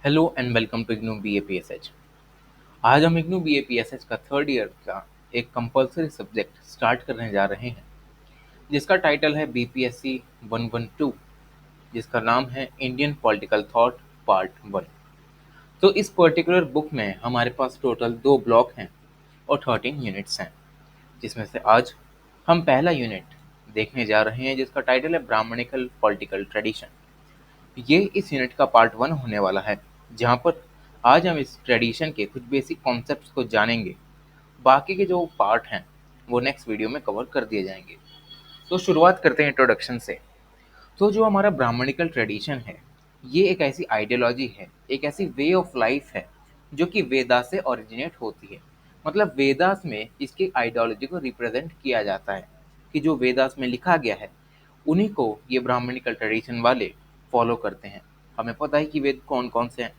Hello and welcome to IGNOU BAPSH। आज हम IGNOU BAPSH का थर्ड ईयर का एक कंपलसरी सब्जेक्ट स्टार्ट करने जा रहे हैं जिसका टाइटल है BPSC 112, जिसका नाम है इंडियन पॉलिटिकल थॉट पार्ट 1। तो इस पर्टिकुलर बुक में हमारे पास टोटल 2 ब्लॉक हैं और 13 यूनिट्स हैं, जिसमें से आज हम पहला यूनिट देखने जा रहे हैं जिसका टाइटल है ब्राह्मणिकल पॉलिटिकल ट्रेडिशन। ये इस यूनिट का पार्ट 1 होने वाला है, जहाँ पर आज हम इस ट्रेडिशन के कुछ बेसिक कॉन्सेप्ट्स को जानेंगे। बाकी के जो पार्ट हैं वो नेक्स्ट वीडियो में कवर कर दिए जाएंगे। तो शुरुआत करते हैं इंट्रोडक्शन से। तो जो हमारा ब्राह्मणिकल ट्रेडिशन है, ये एक ऐसी आइडियोलॉजी है, एक ऐसी वे ऑफ लाइफ है जो कि वेदास से ओरिजिनेट होती है। मतलब वेदास में इसकी आइडियोलॉजी को रिप्रेजेंट किया जाता है कि जो वेदास में लिखा गया है उन्हीं को ये ब्राह्मणिकल ट्रेडिशन वाले फॉलो करते हैं। हमें पता है कि वेद कौन कौन से हैं,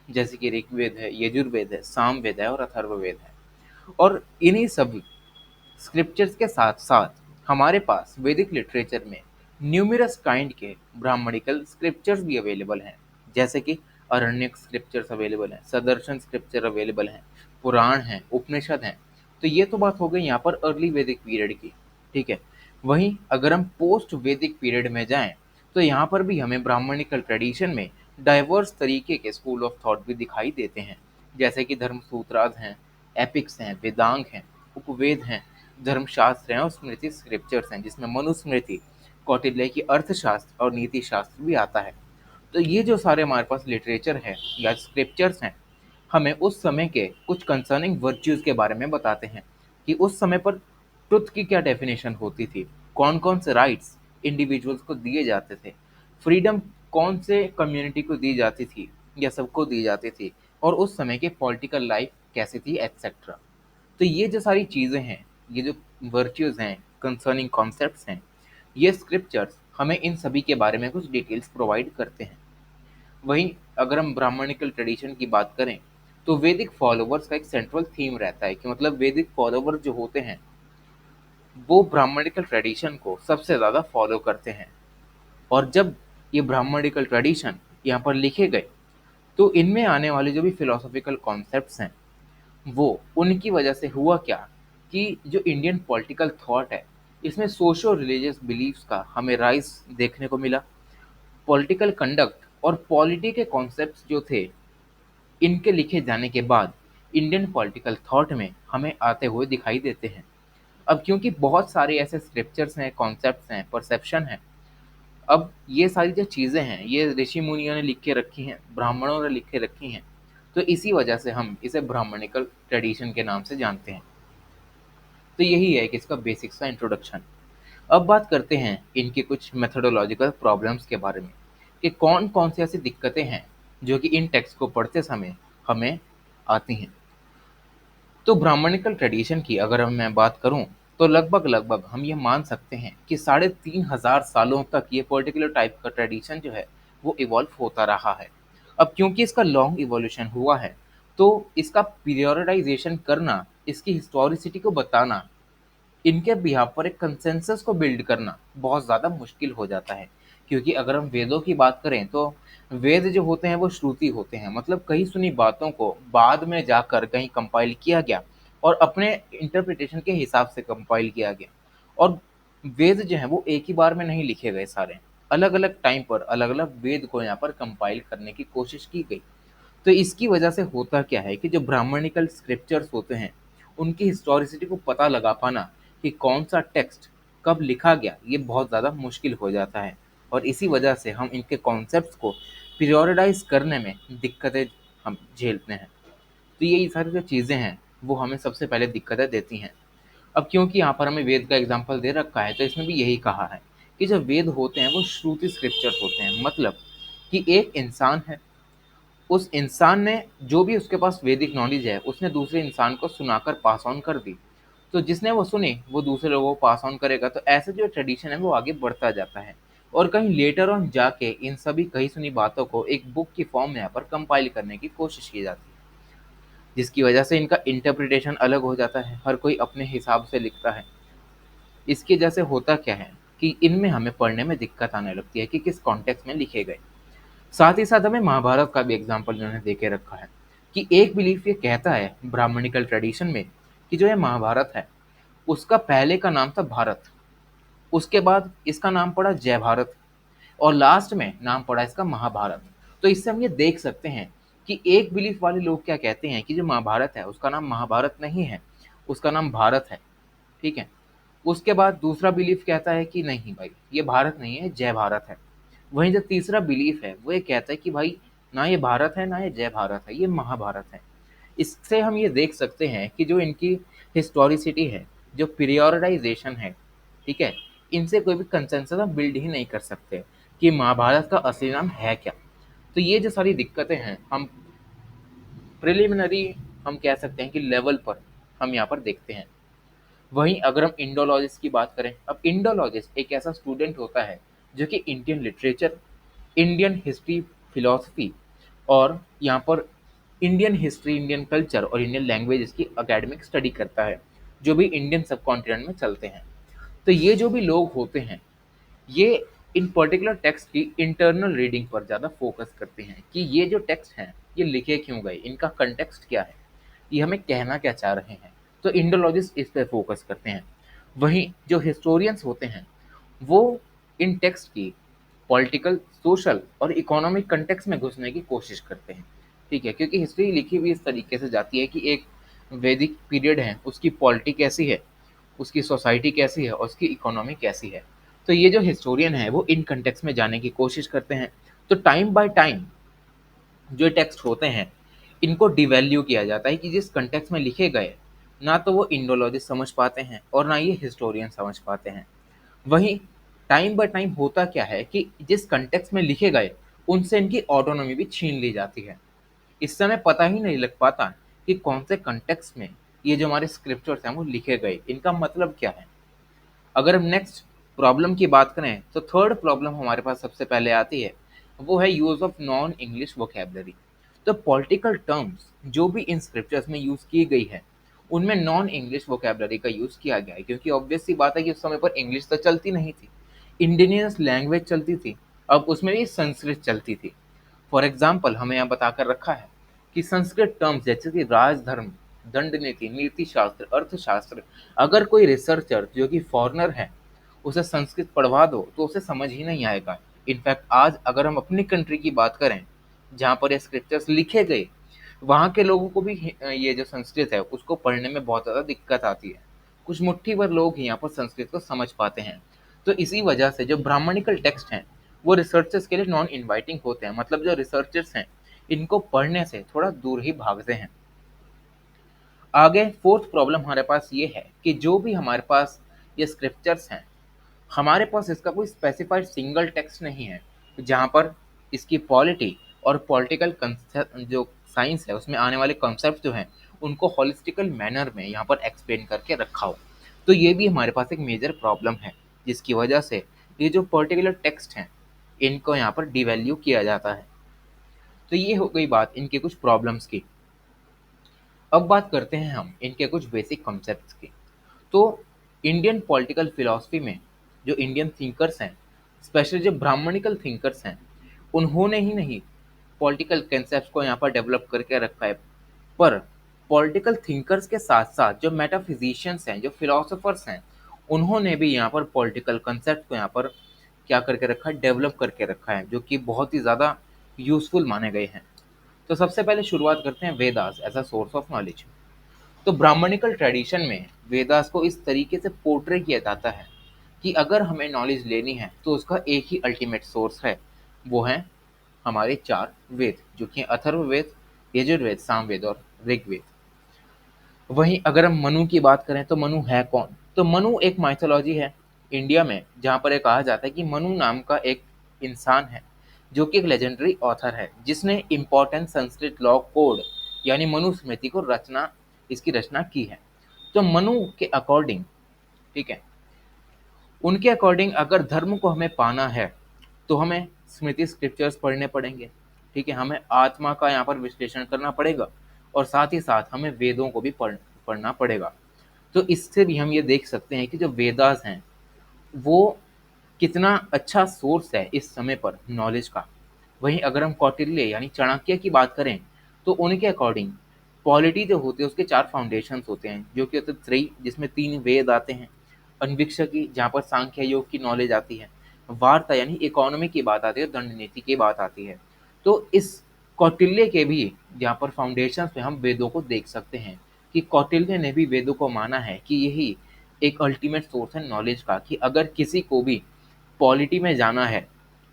जैसे कि ऋग्वेद है, यजुर्वेद है, सामवेद है और अथर्ववेद है। और इन्हीं सब स्क्रिप्चर्स के साथ साथ हमारे पास वैदिक लिटरेचर में न्यूमरस काइंड के ब्राह्मणिकल स्क्रिप्चर्स भी अवेलेबल हैं, जैसे कि अरण्यक स्क्रिप्चर्स अवेलेबल हैं, सदर्शन स्क्रिप्चर अवेलेबल हैं, पुराण हैं, उपनिषद हैं। तो ये तो बात हो गई यहाँ पर अर्ली वैदिक पीरियड की। ठीक है। वहीं अगर हम पोस्ट वैदिक पीरियड में जाएं तो यहाँ पर भी हमें ब्राह्मणिकल ट्रेडिशन में डाइवर्स तरीके के स्कूल ऑफ थॉट भी दिखाई देते हैं, जैसे कि धर्मसूत्राज हैं, एपिक्स हैं, वेदांग हैं, उपवेद हैं, धर्मशास्त्र हैं और स्मृति स्क्रिप्चर्स हैं, जिसमें मनुस्मृति, कौटिल्य की अर्थशास्त्र और नीति शास्त्र भी आता है। तो ये जो सारे हमारे पास लिटरेचर है या स्क्रिप्चर्स हैं, हमें उस समय के कुछ कंसर्निंग वर्च्यूज के बारे में बताते हैं कि उस समय पर ट्रुथ की क्या डेफिनेशन होती थी, कौन कौन से राइट्स इंडिविजुअल्स को दिए जाते थे, फ्रीडम कौन से कम्युनिटी को दी जाती थी या सबको दी जाती थी, और उस समय की पॉलिटिकल लाइफ कैसी थी, एटसेट्रा। तो ये जो सारी चीज़ें हैं, ये जो वर्च्यूज़ हैं, कंसर्निंग कॉन्सेप्ट्स हैं, ये स्क्रिप्चर्स हमें इन सभी के बारे में कुछ डिटेल्स प्रोवाइड करते हैं। वहीं अगर हम ब्राह्मणिकल ट्रेडिशन की बात करें तो वैदिक फॉलोवर्स का एक सेंट्रल थीम रहता है कि मतलब वैदिक फॉलोवर जो होते हैं वो ब्राह्मणिकल ट्रेडिशन को सबसे ज़्यादा फॉलो करते हैं। और जब ये ब्राह्मणिकल ट्रेडिशन यहाँ पर लिखे गए तो इनमें आने वाले जो भी फिलोसॉफिकल कॉन्सेप्ट्स हैं वो उनकी वजह से हुआ क्या कि जो इंडियन पॉलिटिकल थॉट है इसमें सोशो रिलीजियस बिलीफ्स का हमें राइज देखने को मिला। पॉलिटिकल कंडक्ट और पॉलिटी के कॉन्सेप्ट्स जो थे इनके लिखे जाने के बाद इंडियन पॉलिटिकल थॉट में हमें आते हुए दिखाई देते हैं। अब क्योंकि बहुत सारे ऐसे स्क्रिप्चर्स हैं, कॉन्सेप्ट्स हैं, परसेप्शन हैं, अब ये सारी जो चीज़ें हैं ये ऋषि मुनियों ने लिख के रखी हैं, ब्राह्मणों ने लिख के रखी हैं। तो इसी वजह से हम इसे ब्राह्मणिकल ट्रेडिशन के नाम से जानते हैं। तो यही है कि इसका बेसिक्स का इंट्रोडक्शन। अब बात करते हैं इनके कुछ मेथोडोलॉजिकल प्रॉब्लम्स के बारे में कि कौन कौन सी ऐसी दिक्कतें हैं जो कि इन टेक्स्ट को पढ़ते समय हमें आती हैं। तो ब्राह्मणिकल ट्रेडिशन की अगर मैं बात करूं तो लगभग लगभग हम ये मान सकते हैं कि 3,500 सालों तक ये पर्टिकुलर टाइप का ट्रेडिशन जो है वो इवॉल्व होता रहा है। अब क्योंकि इसका लॉन्ग इवोल्यूशन हुआ है तो इसका पीरियोडाइजेशन करना, इसकी हिस्टोरिसिटी को बताना, इनके बिहाफ पर एक कंसेंसस को बिल्ड करना बहुत ज़्यादा मुश्किल हो जाता है। क्योंकि अगर हम वेदों की बात करें तो वेद जो होते हैं वो श्रुति होते हैं, मतलब कहीं सुनी बातों को बाद में जाकर कहीं कंपाइल किया गया और अपने इंटरप्रिटेशन के हिसाब से कंपाइल किया गया। और वेद जो है वो एक ही बार में नहीं लिखे गए, सारे अलग अलग टाइम पर अलग अलग वेद को यहाँ पर कंपाइल करने की कोशिश की गई। तो इसकी वजह से होता क्या है कि जो ब्राह्मणिकल स्क्रिप्चर्स होते हैं उनकी हिस्टोरिसिटी को पता लगा पाना कि कौन सा टेक्स्ट कब लिखा गया ये बहुत ज़्यादा मुश्किल हो जाता है। और इसी वजह से हम इनके कॉन्सेप्ट्स को पीरियोडाइज करने में दिक्कतें हम झेलते हैं। तो यही सारी जो चीज़ें हैं वो हमें सबसे पहले दिक्कतें देती हैं। अब क्योंकि यहाँ पर हमें वेद का एग्जाम्पल दे रखा है तो इसमें भी यही कहा है कि जो वेद होते हैं वो श्रुति स्क्रिप्चर्स होते हैं। मतलब कि एक इंसान है, उस इंसान ने जो भी उसके पास वैदिक नॉलेज है उसने दूसरे इंसान को सुनाकर पास ऑन कर दी। तो जिसने वो सुनी वो दूसरे लोगों को पास ऑन करेगा, तो ऐसे जो ट्रेडिशन है वो आगे बढ़ता जाता है। और कहीं लेटर ऑन जाके इन सभी कही सुनी बातों को एक बुक की फॉर्म में यहाँ पर कंपाइल करने की कोशिश की जाती है, जिसकी वजह से इनका इंटरप्रिटेशन अलग हो जाता है, हर कोई अपने हिसाब से लिखता है। इसकी वजह से होता क्या है कि इनमें हमें पढ़ने में दिक्कत आने लगती है कि किस कॉन्टेक्स्ट में लिखे गए। साथ ही साथ हमें महाभारत का भी एग्जाम्पल इन्होंने दे के रखा है कि एक बिलीफ ये कहता है ब्राह्मणिकल ट्रेडिशन में कि जो ये महाभारत है उसका पहले का नाम था भारत, उसके बाद इसका नाम पड़ा जय भारत और लास्ट में नाम पड़ा इसका महाभारत। तो इससे हम ये देख सकते हैं कि एक बिलीफ वाले लोग क्या कहते हैं कि जो महाभारत है उसका नाम महाभारत नहीं है, उसका नाम भारत है। ठीक है। उसके बाद दूसरा बिलीफ कहता है कि नहीं भाई ये भारत नहीं है, जय भारत है। वहीं जो तीसरा बिलीफ है वो ये कहता है कि भाई ना ये भारत है ना ये जय भारत है, ये महाभारत है। इससे हम ये देख सकते हैं कि जो इनकी हिस्टोरिसिटी है, जो पीरियोडाइजेशन है, ठीक है, इनसे कोई भी कंसेंसस हम बिल्ड ही नहीं कर सकते कि महाभारत का असली नाम है क्या। तो ये जो सारी दिक्कतें हैं हम प्रिलिमिनरी हम कह सकते हैं कि लेवल पर हम यहाँ पर देखते हैं। वहीं अगर हम इंडोलॉजिस्ट की बात करें, अब इंडोलॉजिस्ट एक ऐसा स्टूडेंट होता है जो कि Indian literature, Indian history, philosophy और यहाँ पर इंडियन हिस्ट्री, इंडियन कल्चर और इंडियन लैंग्वेज की एकेडमिक स्टडी करता है, जो भी इंडियन सब कॉन्टिनेंट में चलते हैं। तो ये जो भी लोग होते हैं ये इन पर्टिकुलर टेक्स्ट की इंटरनल रीडिंग पर ज़्यादा फोकस करते हैं कि ये जो टेक्स्ट हैं ये लिखे क्यों गए, इनका कंटेक्स्ट क्या है, ये हमें कहना क्या चाह रहे हैं। तो इंडोलॉजिस्ट इस पर फोकस करते हैं। वहीं जो हिस्टोरियंस होते हैं वो इन टेक्स्ट की पॉलिटिकल, सोशल और इकोनॉमिक कंटेक्स्ट में घुसने की कोशिश करते हैं। ठीक है, क्योंकि हिस्ट्री लिखी हुई इस तरीके से जाती है कि एक वैदिक पीरियड है उसकी पॉलिटी कैसी है, उसकी सोसाइटी कैसी है और उसकी इकोनॉमी कैसी है। तो ये जो हिस्टोरियन है वो इन कंटेक्स्ट में जाने की कोशिश करते हैं। तो टाइम बाय टाइम जो टेक्स्ट होते हैं इनको डिवैल्यू किया जाता है कि जिस कंटेक्स्ट में लिखे गए ना तो वो इंडोलॉजिस्ट समझ पाते हैं और ना ये हिस्टोरियन समझ पाते हैं। वहीं टाइम बाय टाइम होता क्या है कि जिस कंटेक्स्ट में लिखे गए उनसे इनकी ऑटोनॉमी भी छीन ली जाती है। इस समय पता ही नहीं लग पाता कि कौन से कंटेक्स्ट में ये जो हमारे स्क्रिप्चर्स हैं वो लिखे गए, इनका मतलब क्या है। अगर हम नेक्स्ट प्रॉब्लम की बात करें तो थर्ड प्रॉब्लम हमारे पास सबसे पहले आती है, वो है use of non English vocabulary. तो पॉलिटिकल टर्म्स जो भी इन स्क्रिप्चर्स में यूज़ की गई है उनमें नॉन इंग्लिश वोकेबलरी का यूज़ किया गया है, क्योंकि ऑब्वियस सी बात है कि उस समय पर इंग्लिश तो चलती नहीं थी, इंडिजिनियस लैंग्वेज चलती थी। अब उसमें भी संस्कृत चलती थी। फॉर एग्जाम्पल हमें यहाँ बताकर रखा है कि संस्कृत टर्म्स जैसे कि राजधर्म, दंड नीति, नीति शास्त्र, अर्थशास्त्र, अगर कोई रिसर्चर जो कि फॉरेनर है उसे संस्कृत पढ़वा दो तो उसे समझ ही नहीं आएगा। इनफैक्ट आज अगर हम अपनी कंट्री की बात करें जहाँ पर ये स्क्रिप्चर्स लिखे गए वहाँ के लोगों को भी ये जो संस्कृत है उसको पढ़ने में बहुत ज़्यादा दिक्कत आती है। कुछ मुट्ठी भर लोग ही यहाँ पर संस्कृत को समझ पाते हैं। तो इसी वजह से जो ब्राह्मणिकल टेक्स्ट हैं वो रिसर्चर्स के लिए नॉन इनवाइटिंग होते हैं, मतलब जो रिसर्चर्स हैं इनको पढ़ने से थोड़ा दूर ही भागते हैं। आगे फोर्थ प्रॉब्लम हमारे पास ये है कि जो भी हमारे पास ये स्क्रिप्चर्स हैं हमारे पास इसका कोई स्पेसिफाइड सिंगल टेक्स्ट नहीं है जहाँ पर इसकी पॉलिटी और पॉलिटिकल जो साइंस है उसमें आने वाले कॉन्सेप्ट जो हैं उनको हॉलिस्टिकल मैनर में यहाँ पर एक्सप्लेन करके रखा हो। तो ये भी हमारे पास एक मेजर प्रॉब्लम है जिसकी वजह से ये जो पर्टिकुलर टेक्स्ट हैं इनको यहाँ पर डिवैल्यू किया जाता है। तो ये हो गई बात इनके कुछ प्रॉब्लम्स की। अब बात करते हैं हम इनके कुछ बेसिक कॉन्सेप्ट्स की। तो इंडियन पॉलिटिकल फिलॉसफी में जो इंडियन थिंकर्स हैं, स्पेशली जो ब्राह्मणिकल थिंकर्स हैं, उन्होंने ही नहीं पॉलिटिकल कंसेप्ट को यहाँ पर डेवलप करके रखा है, पर पॉलिटिकल थिंकर्स के साथ साथ जो मेटाफिजिशियंस हैं, जो फिलोसोफर्स हैं, उन्होंने भी यहाँ पर पॉलिटिकल कंसेप्ट को यहाँ पर क्या करके रखा है, डेवलप करके रखा है, जो कि बहुत ही ज़्यादा यूजफुल माने गए हैं। तो सबसे पहले शुरुआत करते हैं Vedas as a source of knowledge. तो ब्राह्मणिकल ट्रेडिशन में वेदास को इस तरीके से पोर्ट्रे किया जाता है कि अगर हमें नॉलेज लेनी है तो उसका एक ही अल्टीमेट सोर्स है, वो है हमारे चार वेद जो कि अथर्ववेद, यजुर्वेद, सामवेद और ऋग्वेद। वहीं अगर हम मनु की बात करें तो मनु है कौन? तो मनु एक माइथोलॉजी है इंडिया में जहाँ पर ये कहा जाता है कि मनु नाम का एक इंसान है जो कि एक लेजेंडरी ऑथर है जिसने इम्पोर्टेंट संस्कृत लॉ कोड यानी मनुस्मृति को रचना इसकी रचना की है। तो मनु के अकॉर्डिंग, ठीक है, उनके अकॉर्डिंग अगर धर्म को हमें पाना है तो हमें स्मृति स्क्रिप्चर्स पढ़ने पड़ेंगे। ठीक है, हमें आत्मा का यहाँ पर विश्लेषण करना पड़ेगा और साथ ही साथ हमें वेदों को भी पढ़ना पड़ेगा। तो इससे भी हम ये देख सकते हैं कि जो वेदास हैं वो कितना अच्छा सोर्स है इस समय पर नॉलेज का। वहीं अगर हम कौटिल्य यानी चाणक्य की बात करें तो उनके अकॉर्डिंग पॉलिटी जो होती है उसके 4 फाउंडेशंस होते हैं, जो कि होते हैं त्रयी, जिसमें 3 वेद आते हैं, अन्वीक्षकी जहाँ पर सांख्य योग की नॉलेज आती है, वार्ता यानी इकोनॉमी की बात आती है, दंड नीति की बात आती है। तो इस कौटिल्य के भी यहाँ पर फाउंडेशंस में हम वेदों को देख सकते हैं कि कौटिल्य ने भी वेदों को माना है कि यही एक अल्टीमेट सोर्स है नॉलेज का, कि अगर किसी को भी पॉलिटी में जाना है,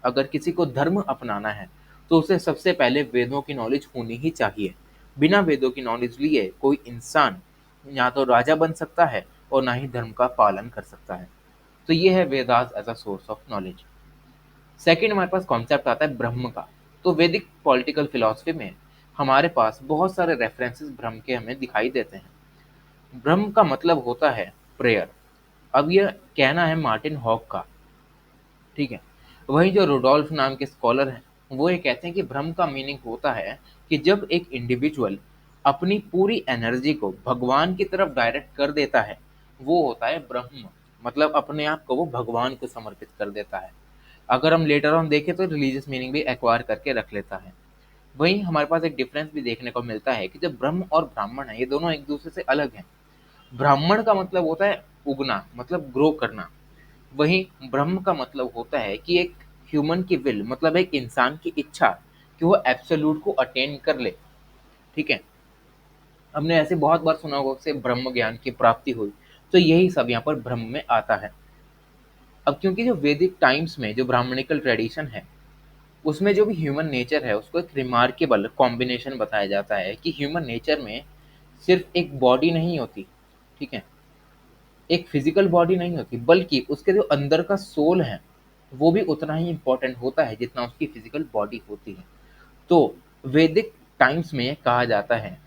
अगर किसी को धर्म अपनाना है, तो उसे सबसे पहले वेदों की नॉलेज होनी ही चाहिए। बिना वेदों की नॉलेज लिए कोई इंसान या तो राजा बन सकता है और ना ही धर्म का पालन कर सकता है। तो ये है Vedas as a source of knowledge. Second हमारे पास कॉन्सेप्ट आता है ब्रह्म का। तो वैदिक पॉलिटिकल फिलॉसफी में हमारे पास बहुत सारे रेफरेंसेस ब्रह्म के हमें दिखाई देते हैं। ब्रह्म का मतलब होता है प्रेयर। अब यह कहना है मार्टिन हॉक का, ठीक है। वहीं जो रुडोल्फ नाम के स्कॉलर हैं, वो ये कहते हैं कि भ्रम का मीनिंग होता है कि जब एक इंडिविजुअल अपनी पूरी एनर्जी को भगवान की तरफ डायरेक्ट कर देता है, वो होता है ब्रह्म। मतलब अपने आप को वो भगवान को समर्पित कर देता है। अगर हम लेटर ऑन देखें तो रिलीजियस मीनिंग भी एक्वायर करके रख लेता है। वहीं हमारे पास एक डिफरेंस भी देखने को मिलता है कि जब ब्रह्म और ब्राह्मण है, ये दोनों एक दूसरे से अलग हैं। ब्राह्मण का मतलब होता है उगना, मतलब ग्रो करना। वहीं ब्रह्म का मतलब होता है कि एक ह्यूमन की विल, मतलब एक इंसान की इच्छा कि वो एब्सोल्यूट को अटेन कर ले, ठीक है। हमने ऐसे बहुत बार सुना होगा कि ब्रह्म ज्ञान की प्राप्ति हुई, तो यही सब यहाँ पर ब्रह्म में आता है। अब क्योंकि जो वैदिक टाइम्स में जो ब्राह्मणिकल ट्रेडिशन है, उसमें जो भी ह्यूमन नेचर है उसको एक रिमार्केबल कॉम्बिनेशन बताया जाता है कि ह्यूमन नेचर में सिर्फ एक बॉडी नहीं होती, ठीक है, एक फिजिकल बॉडी नहीं होती, बल्कि उसके जो अंदर का सोल है वो भी उतना ही इम्पोर्टेंट होता है जितना उसकी फिजिकल बॉडी होती है। तो वैदिक टाइम्स में कहा जाता है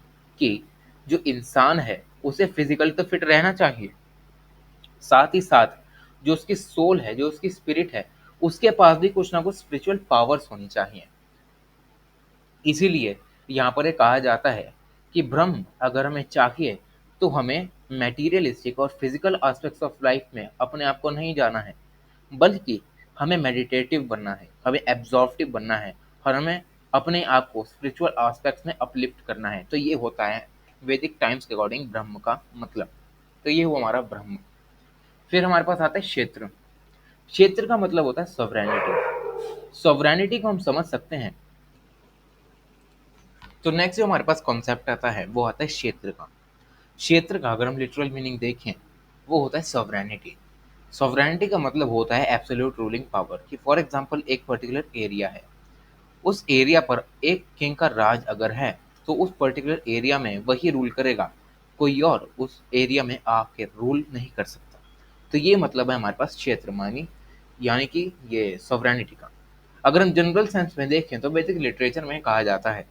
कि जो इंसान है उसे फिजिकल तो फिट रहना चाहिए, साथ ही साथ जो उसकी सोल है, जो उसकी स्पिरिट है, उसके पास भी कुछ ना कुछ स्पिरिचुअल पावर्स होनी चाहिए। इसीलिए यहाँ पर ये कहा जाता है कि ब्रह्म अगर हमें चाहिए तो हमें मैटीरियलिस्टिक और फिजिकल एस्पेक्ट्स ऑफ लाइफ में अपने आप को नहीं जाना है, बल्कि हमें मेडिटेटिव बनना है, हमें एब्जॉर्प्टिव बनना है, और हमें अपने आप को स्पिरिचुअल एस्पेक्ट्स में अपलिफ्ट करना है। तो ये होता है वैदिक टाइम्स के अकॉर्डिंग ब्रह्म का मतलब। तो ये हुआ हमारा ब्रह्म। फिर हमारे पास आता है क्षेत्र। क्षेत्र का मतलब होता है सॉवरेनिटी। सॉवरेनिटी को हम समझ सकते हैं। तो नेक्स्ट जो हमारे पास कॉन्सेप्ट आता है वो आता है क्षेत्र का। क्षेत्र का अगर हम लिटरल मीनिंग देखें, वो होता है सॉवरेनिटी। सॉवरेनिटी का मतलब होता है एब्सोल्यूट रूलिंग पावर, कि फॉर एग्जांपल एक पर्टिकुलर एरिया है, उस एरिया पर एक किंग का राज अगर है, तो उस पर्टिकुलर एरिया में वही रूल करेगा, कोई और उस एरिया में आके रूल नहीं कर सकता। तो ये मतलब है हमारे पास क्षेत्र मानी, यानी कि ये सॉवरेनिटी का। अगर हम जनरल सेंस में देखें तो बेसिक लिटरेचर में कहा जाता है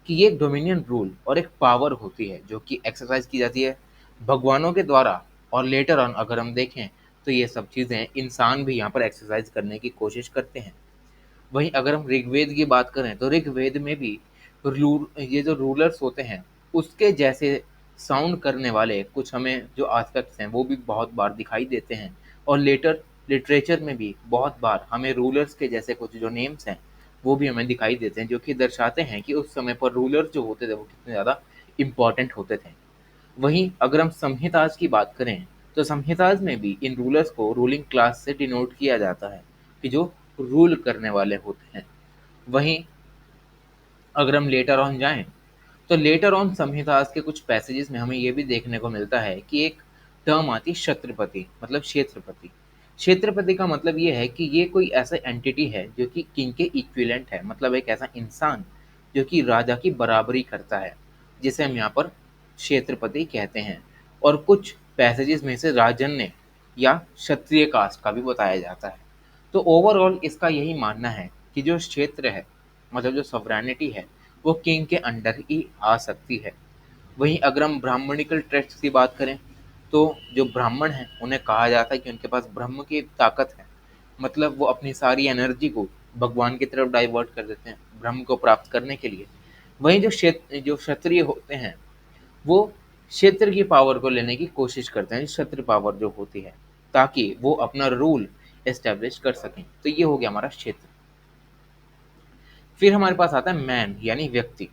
कि ये एक डोमिनियन रूल और एक पावर होती है जो कि एक्सरसाइज की जाती है भगवानों के द्वारा। और लेटर ऑन अगर हम देखें तो ये सब चीज़ें इंसान भी यहाँ पर एक्सरसाइज करने की कोशिश करते हैं। वहीं अगर हम ऋग्वेद की बात करें तो ऋग्वेद में भी ये जो रूलर्स होते हैं उसके जैसे साउंड करने वाले कुछ हमें जो एस्पेक्ट्स हैं वो भी बहुत बार दिखाई देते हैं। और लेटर लिटरेचर में भी बहुत बार हमें रूलर्स के जैसे कुछ जो नेम्स हैं वो भी हमें दिखाई देते हैं, जो कि दर्शाते हैं कि उस समय पर रूलर्स जो होते थे वो कितने ज़्यादा इम्पोर्टेंट होते थे। वहीं अगर हम संहिताज की बात करें तो संहिताज में भी इन रूलर्स को रूलिंग क्लास से डिनोट किया जाता है, कि जो रूल करने वाले होते हैं। वहीं अगर हम लेटर ऑन जाएं तो लेटर ऑन संहिताज के कुछ पैसेजेस में हमें ये भी देखने को मिलता है कि एक टर्म आती है छत्रपति, मतलब क्षेत्रपति। क्षेत्रपति का मतलब ये है कि ये कोई ऐसा एंटिटी है जो कि किंग के इक्विवेलेंट है, मतलब एक ऐसा इंसान जो कि राजा की बराबरी करता है, जिसे हम यहाँ पर क्षेत्रपति कहते हैं। और कुछ पैसेजेस में से राजन्य या क्षत्रिय कास्ट का भी बताया जाता है। तो ओवरऑल इसका यही मानना है कि जो क्षेत्र है, मतलब जो सॉवरेनिटी है, वो किंग के अंडर ही आ सकती है। वहीं अगर हम ब्राह्मणिकल ट्रेस्ट की बात करें तो जो ब्राह्मण हैं उन्हें कहा जाता है कि उनके पास ब्रह्म की ताकत है, मतलब वो अपनी सारी एनर्जी को भगवान की तरफ डाइवर्ट कर देते हैं ब्रह्म को प्राप्त करने के लिए। वहीं जो क्षत्रिय होते हैं वो क्षेत्र की पावर को लेने की कोशिश करते हैं, क्षत्र पावर जो होती है, ताकि वो अपना रूल एस्टेब्लिश कर सकें। तो ये हो गया हमारा क्षेत्र। फिर हमारे पास आता है मैन यानी व्यक्ति।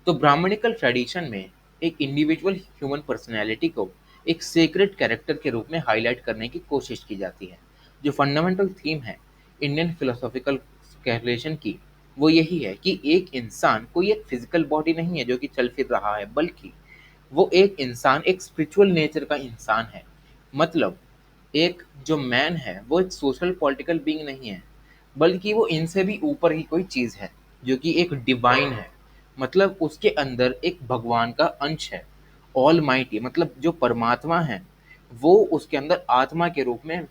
तो ब्राह्मणिकल ट्रेडिशन में एक इंडिविजुअल ह्यूमन पर्सनैलिटी को एक सेक्रेट कैरेक्टर के रूप में हाईलाइट करने की कोशिश की जाती है। जो फंडामेंटल थीम है इंडियन फिलोसॉफिकल कैलकुलेशन की, वो यही है कि एक इंसान कोई एक फिजिकल बॉडी नहीं है जो कि चल फिर रहा है, बल्कि वो एक इंसान एक स्पिरिचुअल नेचर का इंसान है। मतलब एक जो मैन है वो एक सोशल पॉलिटिकल बीइंग नहीं है, बल्कि वो इनसे भी ऊपर ही कोई चीज़ है जो कि एक डिवाइन है। मतलब उसके अंदर एक भगवान का अंश है। ऑल माइटी मतलब जो परमात्मा है वो उसके अंदर आत्मा के रूप में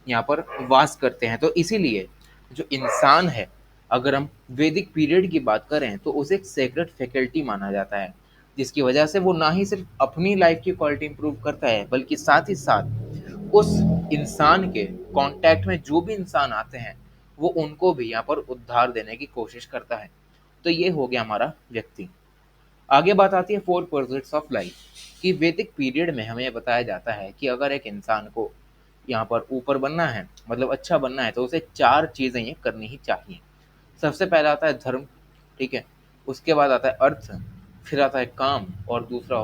यहाँ पर वास करते हैं। तो इसीलिए जो इंसान है, अगर हम वैदिक पीरियड की बात करें तो उसे एक सेक्रेट फैकल्टी माना जाता है, जिसकी वजह से वो ना ही सिर्फ अपनी लाइफ की क्वालिटी इंप्रूव करता है, बल्कि साथ ही साथ उस इंसान के कांटेक्ट में जो भी इंसान आते हैं वो उनको भी यहाँ पर उद्धार देने की कोशिश करता है। तो ये हो गया हमारा व्यक्ति। आगे बात आती है फोर पर्सुट्स ऑफ लाइफ कि वैदिक पीरियड में हमें बताया जाता है कि अगर एक इंसान को यहाँ पर ऊपर बनना है, मतलब अच्छा बनना है, तो उसे चार चीज़ें ये करनी ही चाहिए। सबसे पहला आता है धर्म, ठीक है। उसके बाद आता है अर्थ, फिर आता है काम, और दूसरा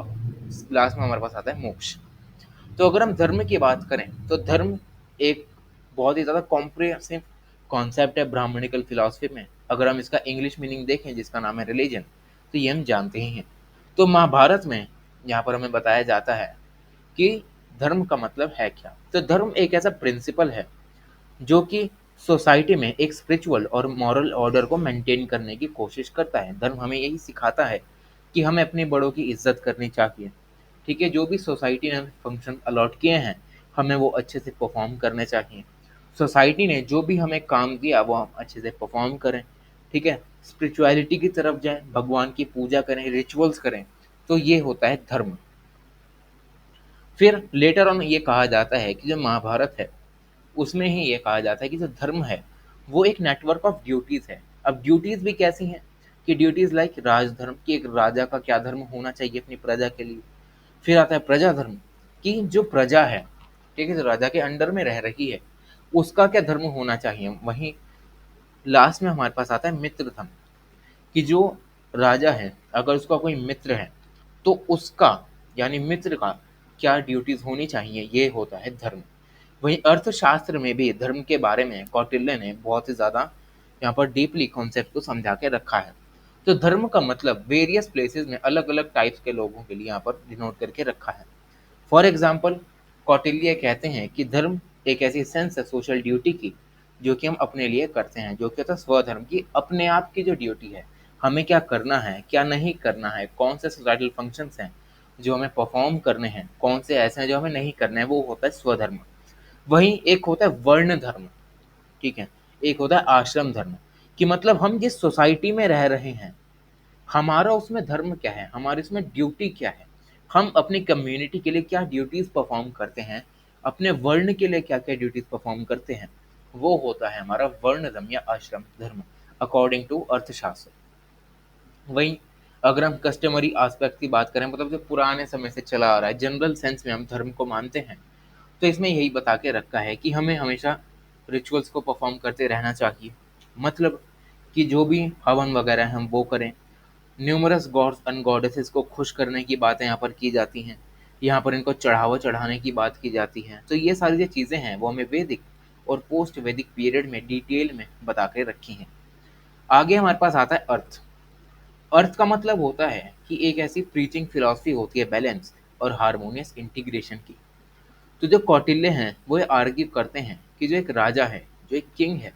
लास्ट में हमारे पास आता है मोक्ष। तो अगर हम धर्म की बात करें तो धर्म एक बहुत ही ज़्यादा कॉम्प्रिहेंसिव कॉन्सेप्ट है ब्राह्मणिकल फिलॉसफी में। अगर हम इसका इंग्लिश मीनिंग देखें जिसका नाम है रिलीजन, तो ये हम जानते ही हैं। तो महाभारत में यहाँ पर हमें बताया जाता है कि धर्म का मतलब है क्या। तो धर्म एक ऐसा प्रिंसिपल है जो कि सोसाइटी में एक स्पिरिचुअल और मॉरल ऑर्डर को मेंटेन करने की कोशिश करता है। धर्म हमें यही सिखाता है कि हमें अपने बड़ों की इज्जत करनी चाहिए, ठीक है। जो भी सोसाइटी ने हमें फंक्शन अलॉट किए हैं हमें वो अच्छे से परफॉर्म करने चाहिए। सोसाइटी ने जो भी हमें काम दिया वो हम अच्छे से परफॉर्म करें, ठीक है। स्पिरिचुअलिटी की तरफ जाएं, भगवान की पूजा करें, रिचुअल्स करें। तो ये होता है धर्म। फिर लेटर ऑन ये कहा जाता है कि जो महाभारत है उसमें ही ये कहा जाता है कि जो धर्म है वो एक नेटवर्क ऑफ ड्यूटीज है। अब ड्यूटीज भी कैसी हैं कि ड्यूटीज लाइक राजधर्म, कि एक राजा का क्या धर्म होना चाहिए अपनी प्रजा के लिए। फिर आता है प्रजा धर्म, कि जो प्रजा है, ठीक है, जो राजा के अंडर में रह रही है उसका क्या धर्म होना चाहिए। वहीं लास्ट में हमारे पास आता है मित्र धर्म, कि जो राजा है अगर उसका कोई मित्र है तो उसका यानी मित्र का क्या ड्यूटीज होनी चाहिए, ये होता है धर्म। वहीं अर्थशास्त्र में भी धर्म के बारे में कौटिल्य ने बहुत ही ज़्यादा यहाँ पर डीपली कॉन्सेप्ट को समझा के रखा है। तो धर्म का मतलब वेरियस प्लेसेस में अलग अलग टाइप्स के लोगों के लिए यहाँ पर डिनोट करके रखा है। फॉर एग्जाम्पल कौटिल्य कहते हैं कि धर्म एक ऐसी सेंस है सोशल ड्यूटी की जो कि हम अपने लिए करते हैं, जो कि होता है स्वधर्म की अपने आप की जो ड्यूटी है, हमें क्या करना है क्या नहीं करना है, कौन से सोसाइटल फंक्शंस हैं जो हमें परफॉर्म करने हैं, कौन से ऐसे हैं जो हमें नहीं करने हैं, वो होता है स्वधर्म। वहीं एक होता है वर्ण धर्म, ठीक है, एक होता है आश्रम धर्म, कि मतलब हम जिस सोसाइटी में रह रहे हैं हमारा उसमें धर्म क्या है, हमारी उसमें ड्यूटी क्या है, हम अपनी कम्युनिटी के लिए क्या ड्यूटीज परफॉर्म करते हैं, अपने वर्ण के लिए क्या क्या ड्यूटीज परफॉर्म करते हैं, वो होता है हमारा वर्ण धर्म या आश्रम धर्म अकॉर्डिंग टू अर्थशास्त्र। वहीं अगर हम कस्टमरी आस्पेक्ट की बात करें, मतलब जो पुराने समय से चला आ रहा है जनरल सेंस में हम धर्म को मानते हैं, तो इसमें यही बता के रखा है कि हमें हमेशा रिचुअल्स को परफॉर्म करते रहना चाहिए। मतलब कि जो भी हवन वगैरह है हम वो करें। न्यूमरस गॉड्स एंड गॉडेसेस को खुश करने की बातें यहाँ पर की जाती हैं, यहाँ पर इनको चढ़ावा चढ़ाने की बात की जाती है। तो ये सारी जो चीज़ें हैं वो हमें वैदिक और पोस्ट वैदिक पीरियड में डिटेल में बता के रखी हैं। आगे हमारे पास आता है अर्थ। अर्थ का मतलब होता है कि एक ऐसी प्रीचिंग फिलॉसफी होती है बैलेंस और हारमोनियस इंटीग्रेशन की। तो जो कौटिल्य हैं वो ये आर्ग्यू करते हैं कि जो एक राजा है, जो एक किंग है,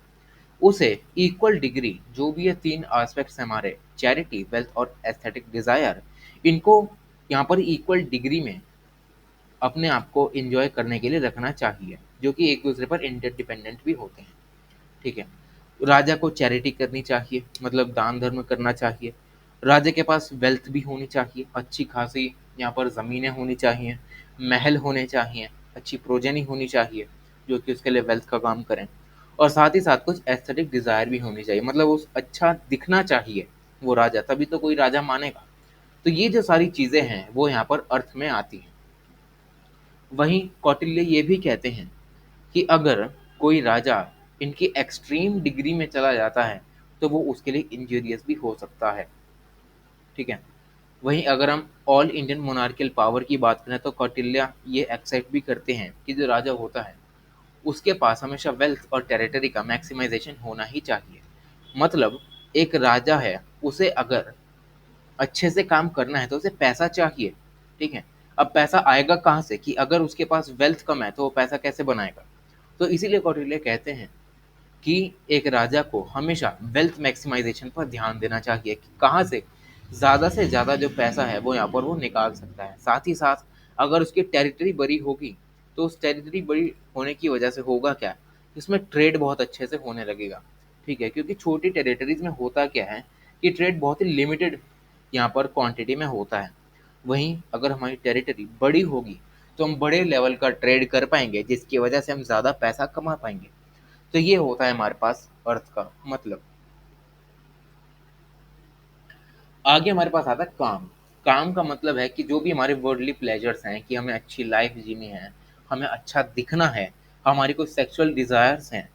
उसे इक्वल डिग्री जो भी ये तीन एस्पेक्ट्स हैं हमारे चैरिटी, वेल्थ और एस्थेटिक डिजायर, इनको यहाँ पर इक्वल डिग्री में अपने आप को एंजॉय करने के लिए रखना चाहिए, जो कि एक दूसरे पर इंटरडिपेंडेंट भी होते हैं, ठीक है। राजा को चैरिटी करनी चाहिए, मतलब दान धर्म करना चाहिए। राजा के पास वेल्थ भी होनी चाहिए, अच्छी खासी यहाँ पर ज़मीनें होनी चाहिए, महल होने चाहिए, अच्छी प्रोजेनी होनी चाहिए जो कि उसके लिए वेल्थ का काम करें। और साथ ही साथ कुछ एस्थेटिक डिज़ायर भी होनी चाहिए, मतलब उस अच्छा दिखना चाहिए वो राजा, तभी तो कोई राजा मानेगा। तो ये जो सारी चीज़ें हैं वो यहाँ पर अर्थ में आती हैं। वहीं कौटिल्य ये भी कहते हैं कि अगर कोई राजा इनकी एक्सट्रीम डिग्री में चला जाता है तो वो उसके लिए इंजूरियस भी हो सकता है। ठीक है। वहीं अगर हम ऑल इंडियन मोनार्कियल पावर की बात करें तो कौटिल्य ये एक्सेप्ट भी करते हैं कि जो राजा होता है उसके पास हमेशा वेल्थ और टेरिटरी का मैक्सिमाइजेशन होना ही चाहिए। मतलब एक राजा है, उसे अगर अच्छे से काम करना है तो उसे पैसा चाहिए। ठीक है। अब पैसा आएगा कहाँ से कि अगर उसके पास वेल्थ कम है तो वो पैसा कैसे बनाएगा। तो इसीलिए कौटिल्य कहते हैं कि एक राजा को हमेशा वेल्थ मैक्सिमाइजेशन पर ध्यान देना चाहिए कि कहाँ से ज़्यादा जो पैसा है वो यहाँ पर वो निकाल सकता है। साथ ही साथ अगर उसकी टेरिटरी बड़ी होगी तो उस टेरिटरी बड़ी होने की वजह से होगा क्या, इसमें ट्रेड बहुत अच्छे से होने लगेगा। ठीक है, क्योंकि छोटी टेरिटरीज में होता क्या है कि ट्रेड बहुत ही लिमिटेड यहाँ पर क्वांटिटी में होता है। वहीं अगर हमारी टेरिटरी बड़ी होगी तो हम बड़े लेवल का ट्रेड कर पाएंगे जिसकी वजह से हम ज़्यादा पैसा कमा पाएंगे। तो ये होता है हमारे पास अर्थ का मतलब। आगे हमारे पास आता है काम। काम का मतलब है कि जो भी हमारे वर्ल्डली प्लेजर्स हैं कि हमें अच्छी लाइफ जीनी है, हमें अच्छा दिखना है, हमारी कोई सेक्सुअल डिजायर्स हैं,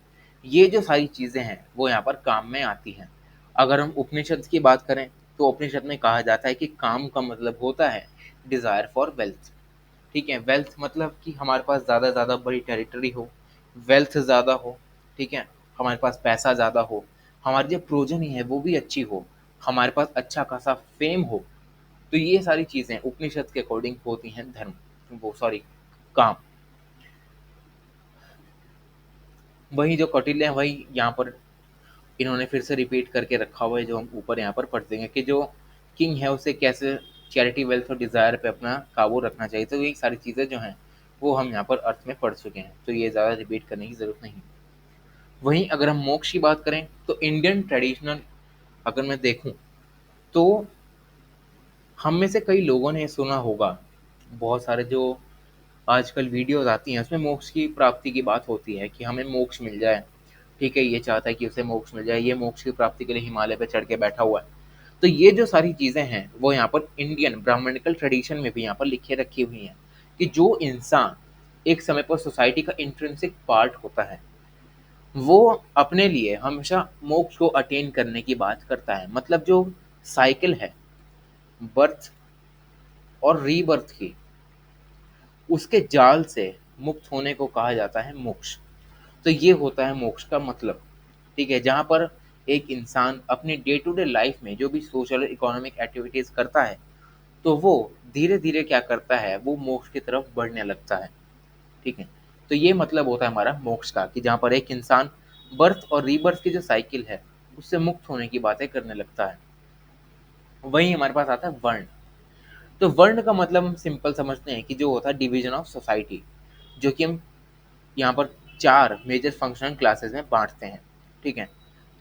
ये जो सारी चीज़ें हैं वो यहाँ पर काम में आती हैं। अगर हम उपनिषद की बात करें तो उपनिषद में कहा जाता है कि काम का मतलब होता है डिज़ायर फॉर वेल्थ। ठीक है, वेल्थ मतलब कि हमारे पास ज़्यादा से ज़्यादा बड़ी टेरिटरी हो, वेल्थ ज़्यादा हो। ठीक है, हमारे पास पैसा ज़्यादा हो, हमारी जो प्रोजनी है वो भी अच्छी हो, हमारे पास अच्छा खासा फेम हो। तो ये सारी चीज़ें उपनिषद के अकॉर्डिंग होती हैं धर्म, वो सॉरी काम। वही जो कौटिल्य है वही यहाँ पर इन्होंने फिर से रिपीट करके रखा हुआ है, जो हम ऊपर यहाँ पर पढ़ देंगे कि जो किंग है उसे कैसे चैरिटी वेल्थ और डिज़ायर पे अपना काबू रखना चाहिए। तो ये सारी चीज़ें जो हैं वो हम यहाँ पर अर्थ में पढ़ चुके हैं, तो ये ज़्यादा रिपीट करने की ज़रूरत नहीं। वहीं अगर हम मोक्ष की बात करें तो इंडियन ट्रेडिशनल अगर मैं देखूं तो हम में से कई लोगों ने सुना होगा, बहुत सारे जो आजकल वीडियोस आती हैं उसमें मोक्ष की प्राप्ति की बात होती है कि हमें मोक्ष मिल जाए। ठीक है, ये चाहता है कि उसे मोक्ष मिल जाए, ये मोक्ष की प्राप्ति के लिए हिमालय पे चढ़ के बैठा हुआ है। तो ये जो सारी चीज़ें हैं वो यहाँ पर इंडियन ब्राह्मणिकल ट्रेडिशन में भी यहाँ पर लिखे रखी हुई हैं कि जो इंसान एक समय पर सोसाइटी का इंट्रिंसिक पार्ट होता है वो अपने लिए हमेशा मोक्ष को अटेन करने की बात करता है। मतलब जो साइकिल है बर्थ और रीबर्थ की, उसके जाल से मुक्त होने को कहा जाता है मोक्ष। तो ये होता है मोक्ष का मतलब। ठीक है, जहाँ पर एक इंसान अपनी डे टू डे लाइफ में जो भी सोशल और इकोनॉमिक एक्टिविटीज करता है तो वो धीरे धीरे क्या करता है, वो मोक्ष की तरफ बढ़ने लगता है। ठीक है, तो ये मतलब होता है हमारा मोक्ष का कि जहाँ पर एक इंसान बर्थ और रीबर्थ की जो साइकिल है उससे मुक्त होने की बातें करने लगता है। वहीं हमारे पास आता है वर्ण। तो वर्ण का मतलब हम सिंपल समझते हैं कि जो होता है डिवीजन ऑफ सोसाइटी, जो कि हम यहाँ पर 4 मेजर फंक्शनल क्लासेस में बाँटते हैं। ठीक है?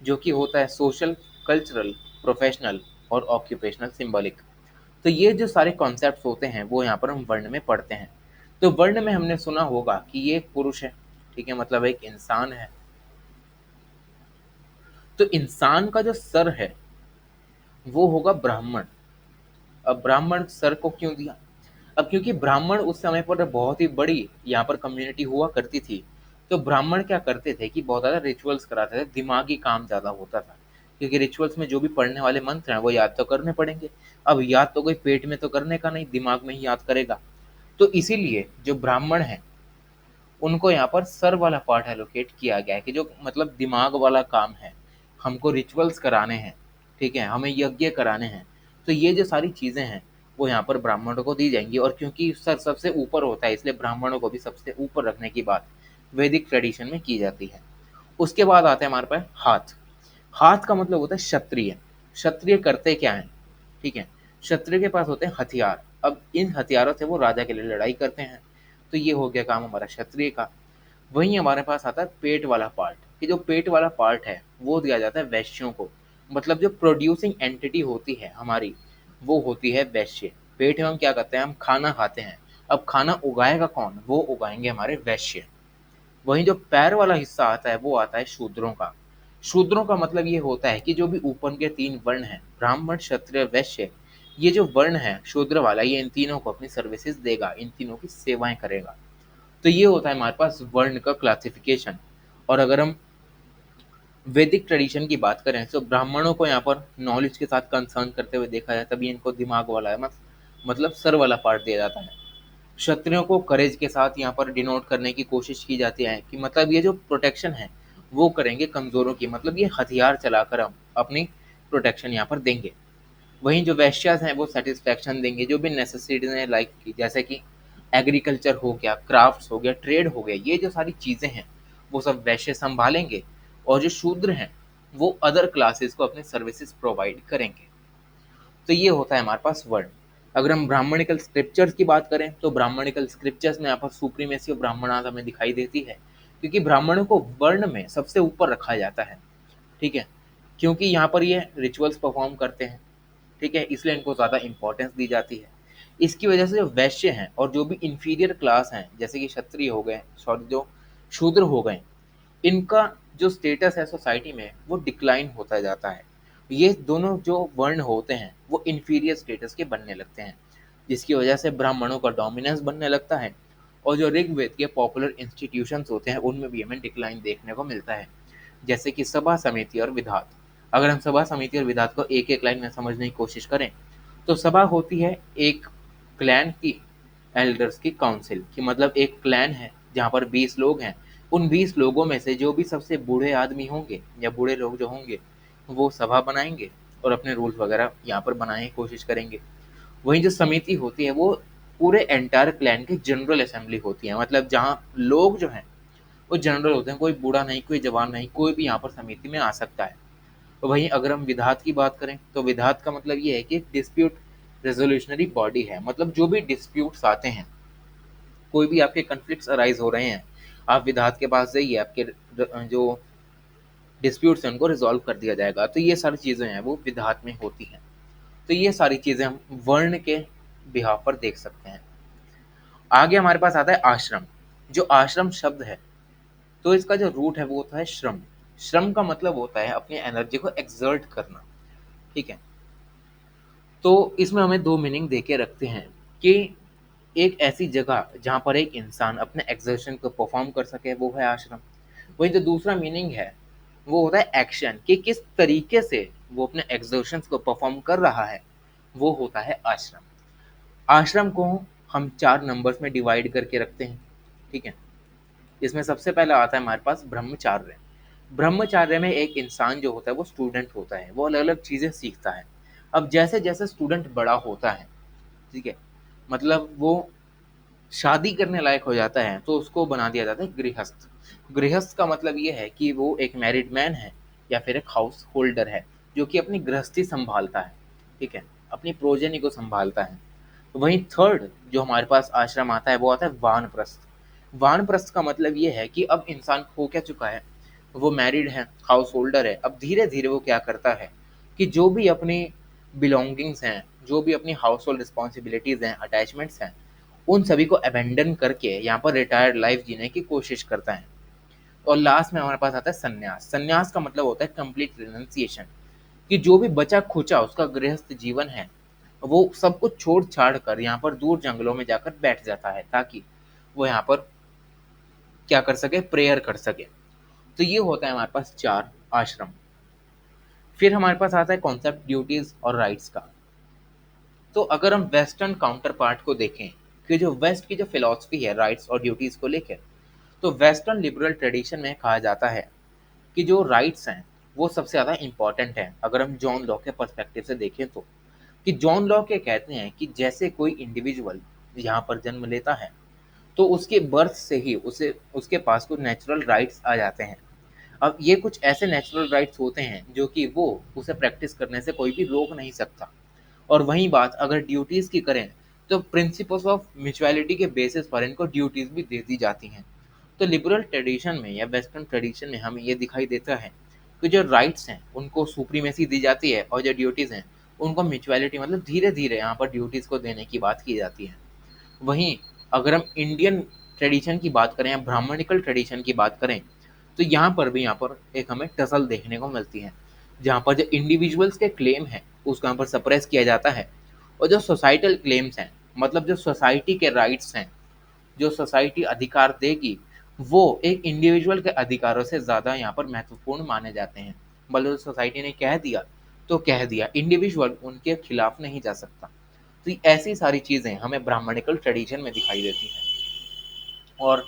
जो कि होता है सोशल, कल्चरल, प्रोफेशनल और ऑक्यूपेशनल सिंबॉलिक। तो ये जो सारे कॉन्सेप्ट्स होते हैं वो यहाँ पर हम वर्ण में पढ़ते हैं। तो वर्ण में हमने सुना होगा कि ये एक पुरुष है। ठीक है? मतलब एक इंसान है। तो इंसान का जो सर है वो होगा ब्राह्मण। अब ब्राह्मण सर को क्यों दिया? अब क्योंकि ब्राह्मण उस समय पर बहुत ही बड़ी यहाँ पर कम्युनिटी हुआ करती थी। तो ब्राह्मण क्या करते थे कि बहुत ज़्यादा रिचुअल्स कराते थे, दिमागी काम ज़्यादा होता था। क्योंकि रिचुअल्स में जो भी पढ़ने वाले मंत्र हैं वो याद तो करने पड़ेंगे। अब याद तो कोई पेट में तो करने का नहीं, दिमाग में ही याद करेगा। तो इसीलिए जो ब्राह्मण हैं उनको यहाँ पर सर वाला पार्ट एलोकेट किया गया है कि जो मतलब दिमाग वाला काम है, हमको रिचुअल्स कराने हैं। ठीक है, हमें यज्ञ कराने हैं। तो ये जो सारी चीज़ें हैं वो यहाँ पर ब्राह्मणों को दी जाएंगी। और क्योंकि सर सबसे ऊपर होता है इसलिए ब्राह्मणों को भी सबसे ऊपर रखने की बात वैदिक ट्रेडिशन में की जाती है। उसके बाद आता है हमारे पास हाथ। हाथ का मतलब होता है क्षत्रिय। क्षत्रिय करते क्या है? ठीक है, क्षत्रिय के पास होते हैं हथियार। अब इन हथियारों से वो राजा के लिए लड़ाई करते हैं। तो ये हो गया काम हमारा क्षत्रिय का। वहीं हमारे पास आता है पेट वाला पार्ट कि जो पेट वाला पार्ट है वो दिया जाता है वैश्यों को। मतलब जो प्रोड्यूसिंग एंटिटी होती है हमारी वो होती है वैश्य। पेट में हम क्या करते हैं, हम खाना खाते हैं। अब खाना उगाएगा कौन? वो उगाएंगे हमारे वैश्य। वहीं जो पैर वाला हिस्सा आता है वो आता है शूद्रों का। शूद्रों का मतलब ये होता है कि जो भी ऊपर के 3 वर्ण हैं ब्राह्मण क्षत्रिय वैश्य, ये जो वर्ण है शूद्र वाला ये इन तीनों को अपनी सर्विसेज देगा, इन तीनों की सेवाएं करेगा। तो ये होता है हमारे पास वर्ण का क्लासिफिकेशन। और अगर हम वैदिक ट्रेडिशन की बात करें तो ब्राह्मणों को यहाँ पर नॉलेज के साथ कंसर्न करते हुए देखा जाए, तभी इनको दिमाग वाला है मतलब सर वाला पार्ट दिया जाता है। क्षत्रियों को करेज के साथ यहाँ पर डिनोट करने की कोशिश की जाती है कि मतलब ये जो प्रोटेक्शन है वो करेंगे कमजोरों की, मतलब ये हथियार चलाकर हम अपनी प्रोटेक्शन यहाँ पर देंगे। वहीं जो वैश्यास हैं वो सेटिस्फेक्शन देंगे, जो भी नेसेसिटीज हैं लाइफ की, जैसे कि एग्रीकल्चर हो गया, क्राफ्ट्स हो गया, ट्रेड हो गया, ये जो सारी चीज़ें हैं वो सब वैश्य संभालेंगे। और जो शूद्र हैं वो अदर क्लासेस को अपने सर्विसेज प्रोवाइड करेंगे। तो ये होता है हमारे पास वर्ण। अगर हम ब्राह्मणिकल स्क्रिप्चर्स की बात करें तो ब्राह्मणिकल स्क्रिप्चर्स में यहाँ पर सुप्रीमेसी ऑफ ब्राह्मणास हमें दिखाई देती है, क्योंकि ब्राह्मणों को वर्ण में सबसे ऊपर रखा जाता है। ठीक है, क्योंकि यहाँ पर ये रिचुअल्स परफॉर्म करते हैं। ठीक है, इसलिए इनको ज़्यादा इंपॉर्टेंस दी जाती है। इसकी वजह से जो वैश्य हैं और जो भी इंफीरियर क्लास हैं, जैसे कि क्षत्रिय हो गए, सॉरी जो शूद्र हो गए, इनका जो स्टेटस है सोसाइटी में वो डिक्लाइन होता जाता है। ये दोनों जो वर्ण होते हैं वो इंफीरियर स्टेटस के बनने लगते हैं, जिसकी वजह से ब्राह्मणों का डोमिनेंस बनने लगता है। और जो ऋग्वेद के पॉपुलर इंस्टीट्यूशंस होते हैं उनमें भी हमें डिक्लाइन देखने को मिलता है, जैसे कि सभा समिति और विधात। अगर हम सभा समिति और विधात को एक एक लाइन में समझने की कोशिश करें तो सभा होती है एक क्लैन की एल्डर्स की काउंसिल की, मतलब एक क्लैन है जहाँ पर 20 लोग हैं। उन 20 लोगों में से जो भी सबसे बूढ़े आदमी होंगे या बूढ़े लोग जो होंगे वो सभा बनाएंगे और अपने रूल्स वगैरह यहाँ पर बनाने की कोशिश करेंगे। वहीं जो समिति होती है वो पूरे एंटायर क्लैन की जनरल असेंबली होती है, मतलब जहाँ लोग जो हैं वो जनरल होते हैं, कोई बूढ़ा नहीं, कोई जवान नहीं, कोई भी यहाँ पर समिति में आ सकता है। तो वहीं अगर हम विधात की बात करें तो विधात का मतलब ये है कि एक डिस्प्यूट रेजोल्यूशनरी बॉडी है, मतलब जो भी डिस्प्यूट्स आते हैं, कोई भी आपके कन्फ्लिक्ट्स अराइज हो रहे हैं, आप विधात के पास जाइए, आपके जो डिस्प्यूट्स हैं उनको रिजॉल्व कर दिया जाएगा। तो ये सारी चीज़ें हैं वो विधात में होती हैं। तो ये सारी चीज़ें हम वर्ण के बिहाफ पर देख सकते हैं। आगे हमारे पास आता है आश्रम। जो आश्रम शब्द है तो इसका जो रूट है वो होता है श्रम। श्रम का मतलब होता है अपनी एनर्जी को एक्सर्ट करना। ठीक है, तो इसमें हमें दो मीनिंग देके रखते हैं कि एक ऐसी जगह जहाँ पर एक इंसान अपने एक्सर्शन को परफॉर्म कर सके वो है आश्रम। वहीं जो दूसरा मीनिंग है वो होता है एक्शन, कि किस तरीके से वो अपने एक्सर्शंस को परफॉर्म कर रहा है, वो होता है आश्रम। आश्रम को हम 4 नंबर्स में डिवाइड करके रखते हैं। ठीक है, इसमें सबसे पहला आता है हमारे पास ब्रह्मचार्य। ब्रह्मचार्य में एक इंसान जो होता है वो स्टूडेंट होता है, वो अलग अलग चीज़ें सीखता है। अब जैसे जैसे स्टूडेंट बड़ा होता है, ठीक है, मतलब वो शादी करने लायक हो जाता है तो उसको बना दिया जाता है गृहस्थ। गृहस्थ का मतलब ये है कि वो एक मैरिड मैन है या फिर एक हाउस होल्डर है जो कि अपनी गृहस्थी संभालता है। ठीक है, अपनी प्रोजनी को संभालता है। वहीं थर्ड जो हमारे पास आश्रम आता है वो आता है वानप्रस्थ। वानप्रस्थ का मतलब ये है कि अब इंसान हो क्या चुका है, वो मैरिड है, हाउस होल्डर है। अब धीरे धीरे वो क्या करता है कि जो भी अपनी बिलोंगिंग्स हैं, जो भी अपनी हाउस होल्ड रिस्पॉन्सिबिलिटीज़ हैं, अटैचमेंट्स हैं, उन सभी को अबेंडन करके यहाँ पर रिटायर्ड लाइफ जीने की कोशिश करता है। और लास्ट में हमारे पास आता है संन्यास। संन्यास का मतलब होता है कंप्लीट रिनंसिएशन, कि जो भी बचा खुचा उसका गृहस्थ जीवन है वो सब कुछ छोड़ छाड़ कर यहाँ पर दूर जंगलों में जाकर बैठ जाता है ताकि वो यहाँ पर क्या कर सके, प्रेयर कर सके। तो ये होता है हमारे पास 4 आश्रम। फिर हमारे पास आता है कॉन्सेप्ट ड्यूटीज और राइट्स का। तो अगर हम वेस्टर्न काउंटर पार्ट को देखें कि जो वेस्ट की जो फिलॉसफी है राइट्स और ड्यूटीज को लेकर, तो वेस्टर्न लिबरल ट्रेडिशन में कहा जाता है कि जो राइट्स हैं वो सबसे ज़्यादा इंपॉर्टेंट है। अगर हम जॉन लॉ के पर्सपेक्टिव से देखें तो कि जॉन लॉ के कहते हैं कि जैसे कोई इंडिविजुअल यहाँ पर जन्म लेता है तो उसके बर्थ से ही उसे उसके पास कुछ नेचुरल राइट्स आ जाते हैं। अब ये कुछ ऐसे नेचुरल राइट्स होते हैं जो कि वो उसे प्रैक्टिस करने से कोई भी रोक नहीं सकता। और वहीं बात अगर ड्यूटीज़ की करें तो प्रिंसिपल्स ऑफ म्यूचुअलिटी के बेसिस पर इनको ड्यूटीज़ भी दे दी जाती हैं। तो लिबरल ट्रेडिशन में या वेस्टर्न ट्रेडिशन में हमें ये दिखाई देता है कि जो राइट्स हैं उनको सुप्रीमेसी दी जाती है और जो ड्यूटीज़ हैं उनको म्यूचुअलिटी, मतलब धीरे धीरे यहाँ पर ड्यूटीज़ को देने की बात की जाती है। वहीं अगर हम इंडियन ट्रेडिशन की बात करें या ब्राह्मणिकल ट्रेडिशन की बात करें तो यहाँ पर भी यहाँ पर एक हमें टसल देखने को मिलती है, जहाँ पर जो इंडिविजुअल्स के क्लेम है उसको यहाँ पर सप्रेस किया जाता है। और जो सोसाइटल क्लेम्स हैं, मतलब जो सोसाइटी के राइट्स हैं, जो सोसाइटी अधिकार देगी वो एक इंडिविजुअल के अधिकारों से ज़्यादा यहाँ पर महत्वपूर्ण माने जाते हैं। मतलब सोसाइटी ने कह दिया तो कह दिया, इंडिविजुअल उनके खिलाफ नहीं जा सकता। तो ऐसी सारी चीज़ें हमें ब्राह्मणिकल ट्रेडिशन में दिखाई देती हैं। और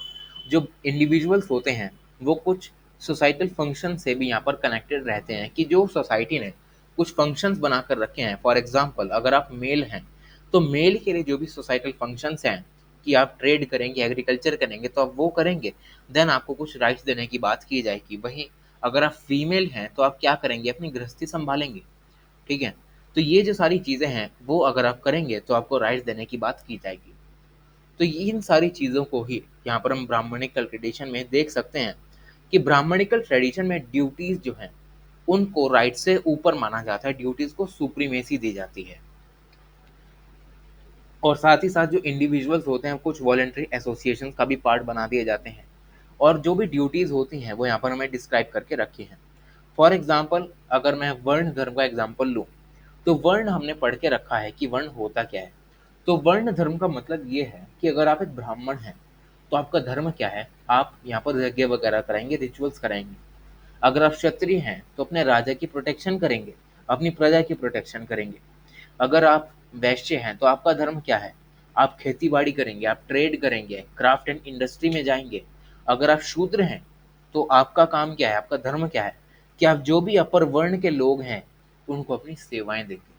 जो इंडिविजुअल्स होते हैं वो कुछ सोसाइटल फंक्शन से भी यहाँ पर कनेक्टेड रहते हैं, कि जो सोसाइटी ने कुछ फंक्शंस बनाकर रखे हैं। फॉर एग्जांपल अगर आप मेल हैं तो मेल के लिए जो भी सोसाइटल फंक्शंस हैं कि आप ट्रेड करेंगे, एग्रीकल्चर करेंगे, तो आप वो करेंगे, देन आपको कुछ राइट्स देने की बात की जाएगी। वहीं अगर आप फीमेल हैं तो आप क्या करेंगे, अपनी गृहस्थी संभालेंगे। ठीक है, तो ये जो सारी चीज़ें हैं वो अगर आप करेंगे तो आपको राइट्स देने की बात की जाएगी। तो इन सारी चीज़ों को ही यहाँ पर हम ब्राह्मणिकल ट्रेडिशन में देख सकते हैं, कि ब्राह्मणिकल ट्रेडिशन में ड्यूटीज जो हैं उनको राइट से ऊपर माना जाता है, ड्यूटीज को सुप्रीमेसी दी जाती है। और साथ ही साथ जो इंडिविजुअल्स होते हैं कुछ वॉलेंट्री एसोसिएशन का भी पार्ट बना दिए जाते हैं। और जो भी ड्यूटीज होती हैं वो यहाँ पर हमें डिस्क्राइब करके रखी हैं। फॉर एग्जाम्पल अगर मैं वर्ण धर्म का एग्जाम्पल लूँ, तो वर्ण हमने पढ़ के रखा है कि वर्ण होता क्या है। तो वर्ण धर्म का मतलब ये है कि अगर आप एक ब्राह्मण हैं तो आपका धर्म क्या है, आप यहाँ पर यज्ञ वगैरह कराएंगे, रिचुअल्स कराएंगे। अगर आप क्षत्रिय हैं तो अपने राजा की प्रोटेक्शन करेंगे, अपनी प्रजा की प्रोटेक्शन करेंगे। अगर आप वैश्य हैं तो आपका धर्म क्या है, आप खेती बाड़ी करेंगे, आप ट्रेड करेंगे, क्राफ्ट एंड इंडस्ट्री में जाएंगे। अगर आप शूद्र हैं तो आपका काम क्या है, आपका धर्म क्या है, कि आप जो भी अपर वर्ण के लोग हैं उनको अपनी सेवाएं देंगे।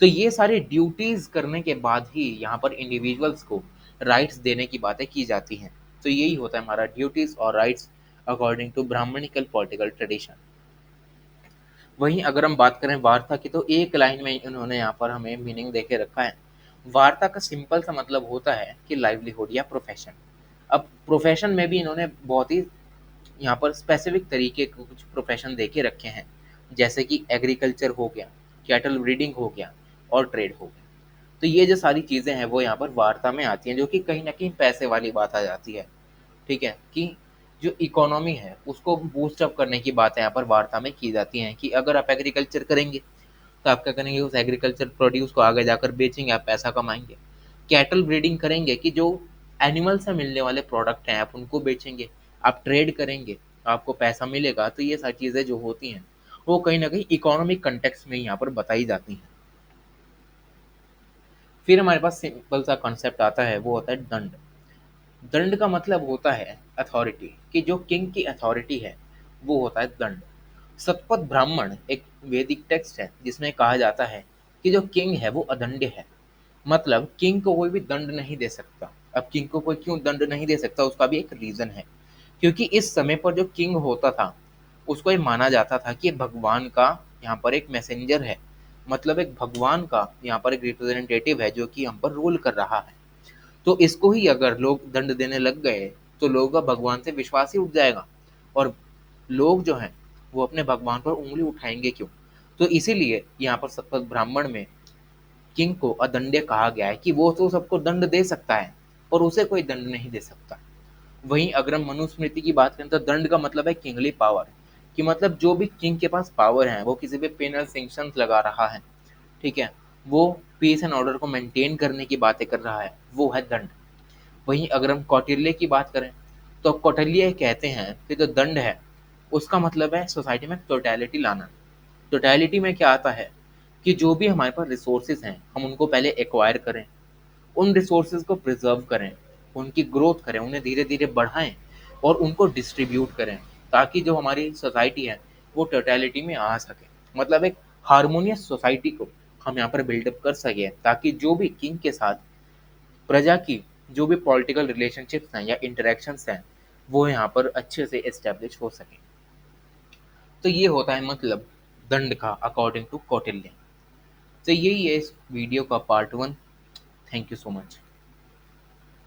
तो ये सारी ड्यूटीज करने के बाद ही यहाँ पर इंडिविजुअल्स को राइट्स देने की बातें की जाती हैं। तो यही होता है हमारा ड्यूटीज और rights according to Brahmanical political tradition. वहीं अगर हम बात करें वार्ता की, तो एक लाइन में इन्होंने यहाँ पर हमें मीनिंग देके रखा है। वार्ता का सिंपल सा मतलब होता है कि लाइवलीहुड या प्रोफेशन। अब प्रोफेशन में भी इन्होंने बहुत ही यहाँ पर स्पेसिफिक तरीके के कुछ प्रोफेशन देके रखे हैं, जैसे कि एग्रीकल्चर हो गया, कैटल ब्रीडिंग हो गया और ट्रेड हो गया। तो ये जो सारी चीज़ें हैं वो यहाँ पर वार्ता में आती हैं, जो कि कहीं ना कहीं पैसे वाली बात आ जाती है। ठीक है, कि जो इकोनॉमी है उसको बूस्ट अप करने की बातें यहाँ पर वार्ता में की जाती हैं, कि अगर आप एग्रीकल्चर करेंगे तो आप क्या करेंगे, उस एग्रीकल्चर प्रोड्यूस को आगे जाकर बेचेंगे, आप पैसा कमाएंगे। कैटल ब्रीडिंग करेंगे कि जो एनिमल से मिलने वाले प्रोडक्ट हैं आप उनको बेचेंगे। आप ट्रेड करेंगे, आपको पैसा मिलेगा। तो ये सारी चीज़ें जो होती हैं वो कहीं ना कहीं इकोनॉमिक कंटेक्स्ट में यहाँ पर बताई जाती हैं। फिर हमारे पास सिंपल सा कॉन्सेप्ट आता है, वो होता है दंड। दंड का मतलब होता है अथॉरिटी, कि जो किंग की अथॉरिटी है वो होता है दंड। सतपथ ब्राह्मण एक वैदिक टेक्स्ट है जिसमें कहा जाता है कि जो किंग है वो अदंड है। मतलब किंग को कोई भी दंड नहीं दे सकता। अब किंग को कोई क्यों दंड नहीं दे सकता, उसका भी एक रीजन है। क्योंकि इस समय पर जो किंग होता था उसको ये माना जाता था कि ये भगवान का यहाँ पर एक मैसेंजर है। मतलब एक भगवान का यहाँ पर एक रिप्रेजेंटेटिव है जो कि हम पर रूल कर रहा है। तो इसको ही अगर लोग दंड देने लग गए तो लोगों का भगवान से विश्वास ही उठ जाएगा। और लोग जो हैं वो अपने भगवान पर उंगली उठाएंगे क्यों। तो इसीलिए यहाँ पर सतपथ ब्राह्मण में किंग को अदंड्य कहा गया है, कि वो तो सबको दंड दे सकता है और उसे कोई दंड नहीं दे सकता। वहीं अगर हम मनुस्मृति की बात करें तो दंड का मतलब है किंगली पावर, कि मतलब जो भी किंग के पास पावर है वो किसी पे पेनल सेंक्शन लगा रहा है। ठीक है, वो पीस एंड ऑर्डर को मेंटेन करने की बातें कर रहा है, वो है दंड। वहीं अगर हम कौटिल्य की बात करें तो कौटिल्य कहते हैं कि जो दंड है उसका मतलब है सोसाइटी में टोटैलिटी लाना। टोटैलिटी में क्या आता है कि जो भी हमारे पास रिसोर्सेज हैं हम उनको पहले एक्वायर करें, उन रिसोर्सेज को प्रिजर्व करें, उनकी ग्रोथ करें, उन्हें धीरे धीरे बढ़ाएं और उनको डिस्ट्रीब्यूट करें, ताकि जो हमारी सोसाइटी है वो टोटैलिटी में आ सके। मतलब एक हारमोनियस सोसाइटी को हम यहाँ पर बिल्डअप कर सके, ताकि जो भी किंग के साथ प्रजा की जो भी पॉलिटिकल रिलेशनशिप्स हैं या इंटरेक्शंस हैं वो यहाँ पर अच्छे से एस्टेब्लिश हो सके। तो ये होता है मतलब दंड का अकॉर्डिंग टू कौटिल्य। तो यही है इस वीडियो का part 1। Thank you so much.